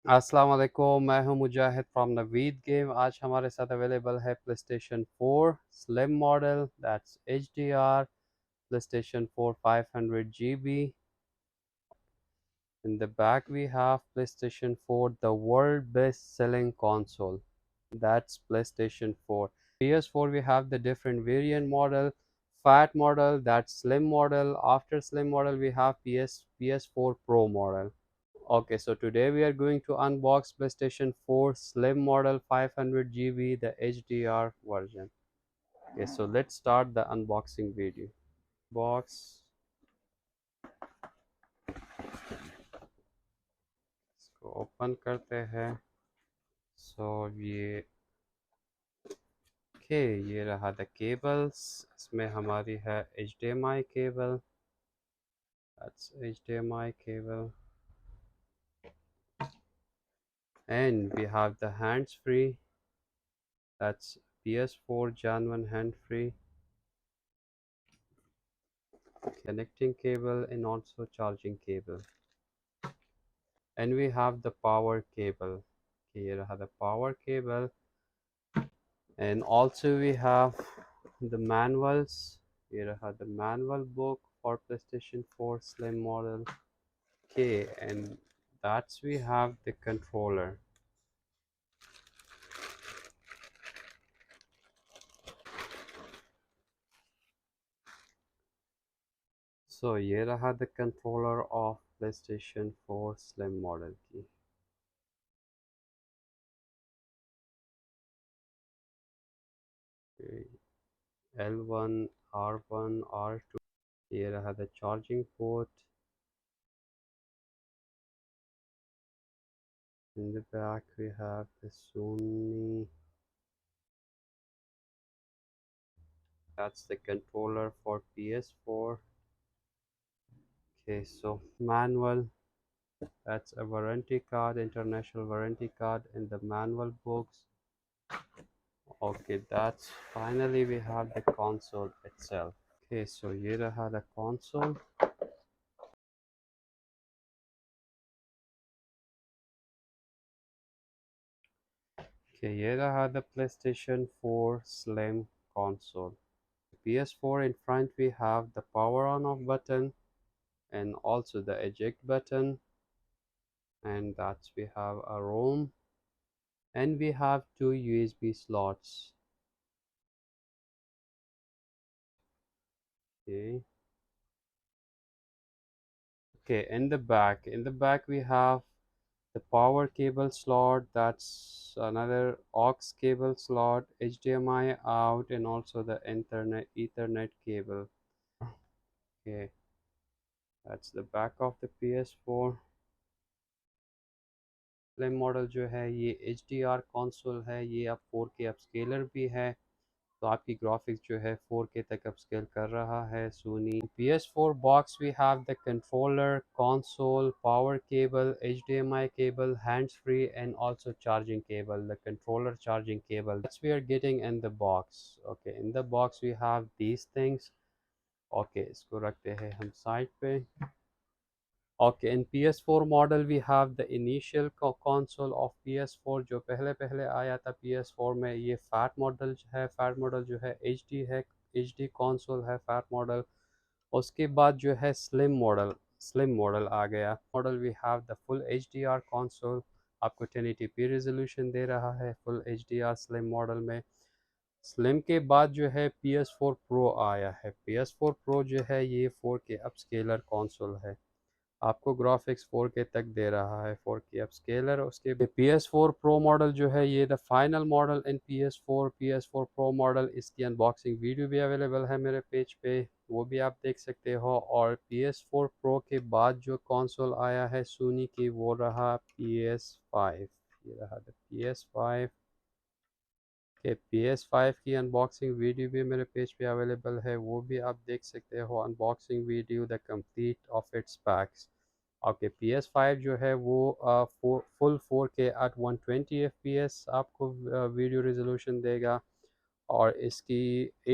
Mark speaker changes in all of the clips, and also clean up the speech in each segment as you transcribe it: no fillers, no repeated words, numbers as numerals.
Speaker 1: अस्सलाम वालेकुम, मैं हूं मुजाहिद फ्रॉम नवीद गेम। आज हमारे साथ अवेलेबल है PlayStation 4 slim model, that's HDR, PlayStation 4 500 GB। In the back we have PlayStation 4, the world best selling console, that's PlayStation 4. PS4 we have the different variant model, fat model, that's slim model. After slim model we have PS4 Pro model. Okay, so today we are going to unbox PlayStation 4 Slim model 500 GB, the HDR version. Okay, so let's start the unboxing video. Box, इसको open करते हैं। So ये ये रहा the cables, इसमें हमारी है HDMI cable, that's HDMI cable, and we have the hands free, that's PS4 genuine hand free, connecting cable and also charging cable. And we have the power cable. Here I have the power cable, and also we have the manuals. Here I have the manual book for PlayStation 4 Slim model. Okay, and that's we have the controller. So here I have the controller of PlayStation 4 Slim model की. Okay, L1, R1, R2. Here I have the charging port. In the back we have the Sony, that's the controller for PS4. Okay, so manual, that's a warranty card, international warranty card in the manual books. Okay, that's finally we have the console itself. Okay, so here I have the console. Okay, here I have the PlayStation 4 Slim console. PS4 in front we have the power on off button and also the eject button, and that's we have a ROM, and we have two USB slots. Okay, in the back we have the power cable slot, that's another aux cable slot, HDMI out, and also the internet ethernet cable. Okay, that's the back of the PS4 Slim model जो है ये HDR console है, ये अब 4K upscaler भी है, तो आपकी ग्राफिक्स जो है 4K तक अपस्केल कर रहा है Soni. PS4 box we have the controller, console, power cable, HDMI cable, hands free, and also charging cable, the controller charging cable, that's we are getting in the box. Okay, in the box we have these things. Okay, इसको रखते हैं हम side पे। Okay, in PS4 model we have the initial console of PS4 जो पहले पहले आया था PS4 में, ये फैट मॉडल है, फैट मॉडल जो है HD है, HD console है फैट मॉडल। उसके बाद जो है स्लिम मॉडल आ गया। Model we have the full HDR console, आपको 1080p रेजोल्यूशन दे रहा है फुल HDR स्लिम मॉडल में। स्लिम के बाद जो है PS4 Pro आया है। PS4 Pro जो है ये 4K अपस्केलर console है, आपको ग्राफिक्स 4K तक दे रहा है, 4K अपस्केलर। उसके PS4 Pro मॉडल जो है ये the final model in PS4 Pro model, इसकी अनबॉक्सिंग वीडियो भी अवेलेबल है मेरे पेज पे, वो भी आप देख सकते हो। और PS4 Pro के बाद जो कंसोल आया है सोनी की वो रहा PS5, ये रहा द PS5 के। PS5 की अनबॉक्सिंग वीडियो भी मेरे पेज पे अवेलेबल है, वो भी आप देख सकते हो, unboxing video the complete of its PACS. Okay, PS5 जो है वो फुल 4K एट 120 FPS आपको वीडियो रेजोल्यूशन देगा, और इसकी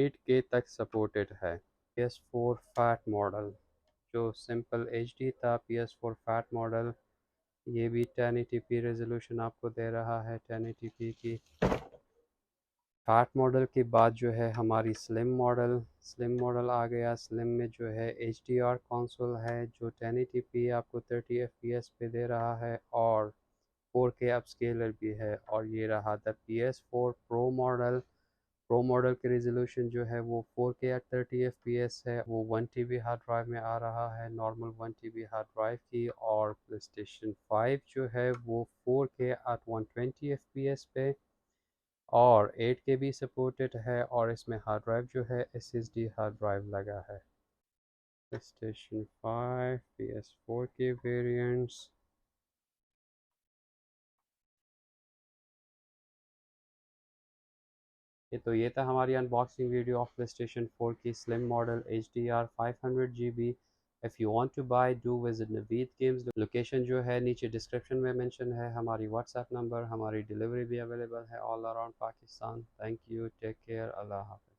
Speaker 1: 8K तक सपोर्टेड है। PS4 फैट मॉडल जो सिंपल HD था, PS4 फैट मॉडल ये भी 1080p रेजोल्यूशन आपको दे रहा है 1080p की। फैट मॉडल के बाद जो है हमारी स्लिम मॉडल आ गया। स्लिम में जो है एच डी आर कंसोल है जो 1080p आपको 30 fps पे दे रहा है और 4K अपस्केलर भी है। और ये रहा था PS4 प्रो मॉडल की रेजोल्यूशन जो है वो 4K एट 30 fps है। वो 1 TB हार्ड ड्राइव में आ रहा है, नॉर्मल 1 TB हार्ड ड्राइव की। और प्लेस्टेशन 5 जो है वो 4K एट 120 fps पे और 8 KB सपोर्टेड है। और इसमें हार्ड ड्राइव जो है SSD हार्ड ड्राइव लगा है। प्लेस्टेशन 5 PS4 के वेरिएंट्स। ये था हमारी अनबॉक्सिंग वीडियो ऑफ प्लेस्टेशन 4 की slim model HDR 500 GB। If you want to buy do visit Naveed games. Location जो है नीचे डिस्क्रिप्शन में मेंशन है। हमारी व्हाट्सएप नंबर, हमारी डिलीवरी भी अवेलेबल है all around Pakistan. Thank you, take care, अल्लाह हाफ़िज़।